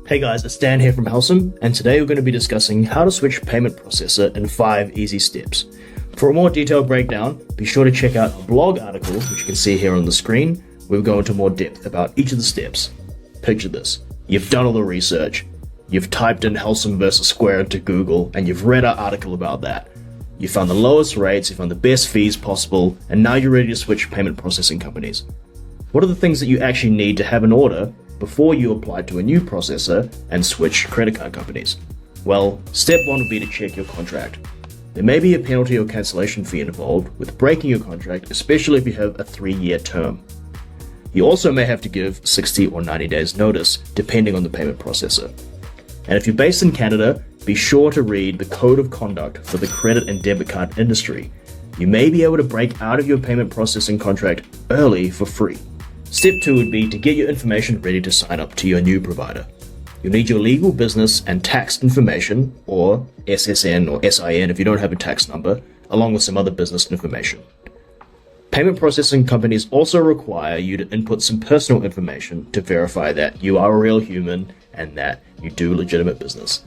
Hey guys, it's Dan here from Helcim, and today we're going to be discussing how to switch payment processor in 5 easy steps. For a more detailed breakdown, be sure to check out our blog article, which you can see here on the screen, where we go into more depth about each of the steps. Picture this. You've done all the research, you've typed in Helcim versus Square into Google, and you've read our article about that. You found the lowest rates, you found the best fees possible, and now you're ready to switch payment processing companies. What are the things that you actually need to have in order before you apply to a new processor and switch credit card companies? Well, step 1 would be to check your contract. There may be a penalty or cancellation fee involved with breaking your contract, especially if you have a 3-year term. You also may have to give 60 or 90 days notice, depending on the payment processor. And if you're based in Canada, be sure to read the Code of Conduct for the credit and debit card industry. You may be able to break out of your payment processing contract early for free. Step 2 would be to get your information ready to sign up to your new provider. You'll need your legal business and tax information, or SSN or SIN if you don't have a tax number, along with some other business information. Payment processing companies also require you to input some personal information to verify that you are a real human and that you do legitimate business.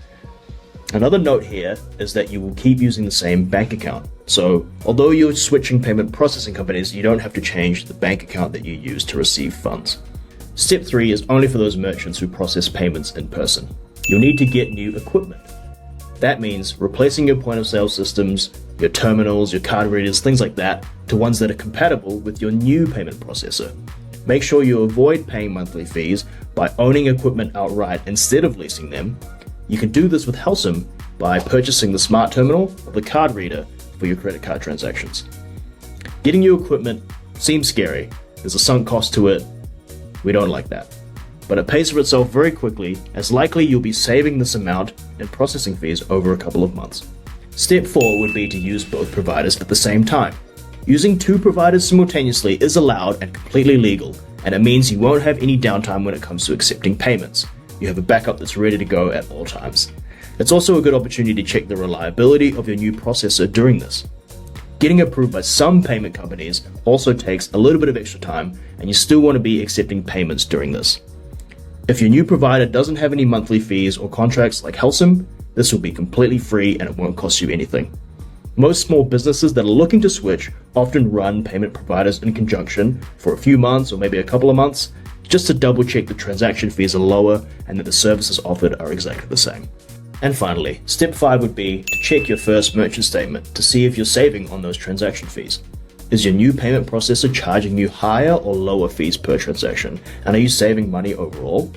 Another note here is that you will keep using the same bank account. So, although you're switching payment processing companies, you don't have to change the bank account that you use to receive funds. Step 3 is only for those merchants who process payments in person. You'll need to get new equipment. That means replacing your point of sale systems, your terminals, your card readers, things like that, to ones that are compatible with your new payment processor. Make sure you avoid paying monthly fees by owning equipment outright instead of leasing them. You can do this with Helcim by purchasing the smart terminal or the card reader for your credit card transactions. Getting new equipment seems scary. There's a sunk cost to it. We don't like that. But it pays for itself very quickly, as likely you'll be saving this amount in processing fees over a couple of months. Step 4 would be to use both providers at the same time. Using 2 providers simultaneously is allowed and completely legal, and it means you won't have any downtime when it comes to accepting payments. You have a backup that's ready to go at all times. It's also a good opportunity to check the reliability of your new processor during this. Getting approved by some payment companies also takes a little bit of extra time, and you still want to be accepting payments during this. If your new provider doesn't have any monthly fees or contracts like Helcim, this will be completely free and it won't cost you anything. Most small businesses that are looking to switch often run payment providers in conjunction for a few months or maybe a couple of months, just to double check the transaction fees are lower and that the services offered are exactly the same. And finally, step 5 would be to check your first merchant statement to see if you're saving on those transaction fees. Is your new payment processor charging you higher or lower fees per transaction? And are you saving money overall?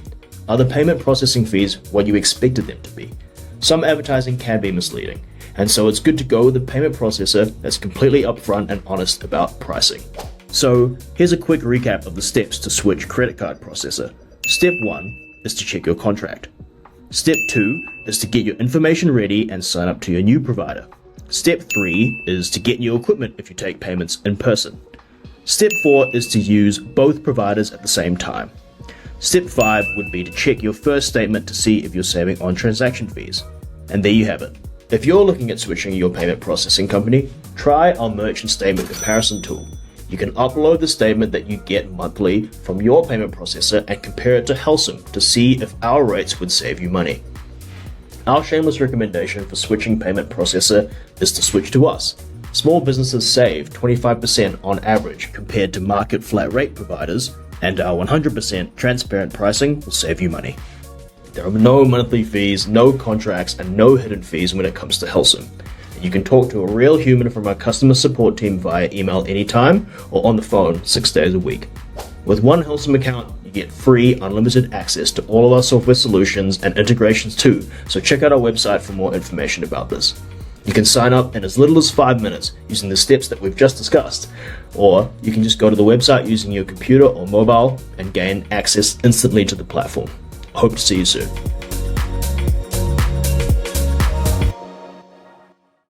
Are the payment processing fees what you expected them to be? Some advertising can be misleading, and so it's good to go with a payment processor that's completely upfront and honest about pricing. So here's a quick recap of the steps to switch credit card processor. Step 1 is to check your contract. Step 2 is to get your information ready and sign up to your new provider. Step 3 is to get new equipment if you take payments in person. Step 4 is to use both providers at the same time. Step 5 would be to check your first statement to see if you're saving on transaction fees. And there you have it. If you're looking at switching your payment processing company, try our merchant statement comparison tool. You can upload the statement that you get monthly from your payment processor and compare it to Helcim to see if our rates would save you money. Our shameless recommendation for switching payment processor is to switch to us. Small businesses save 25% on average compared to market flat rate providers, and our 100% transparent pricing will save you money. There are no monthly fees, no contracts, and no hidden fees when it comes to Helcim. You can talk to a real human from our customer support team via email anytime or on the phone 6 days a week. With one Helcim account, you get free, unlimited access to all of our software solutions and integrations too, so check out our website for more information about this. You can sign up in as little as 5 minutes using the steps that we've just discussed, or you can just go to the website using your computer or mobile and gain access instantly to the platform. I hope to see you soon.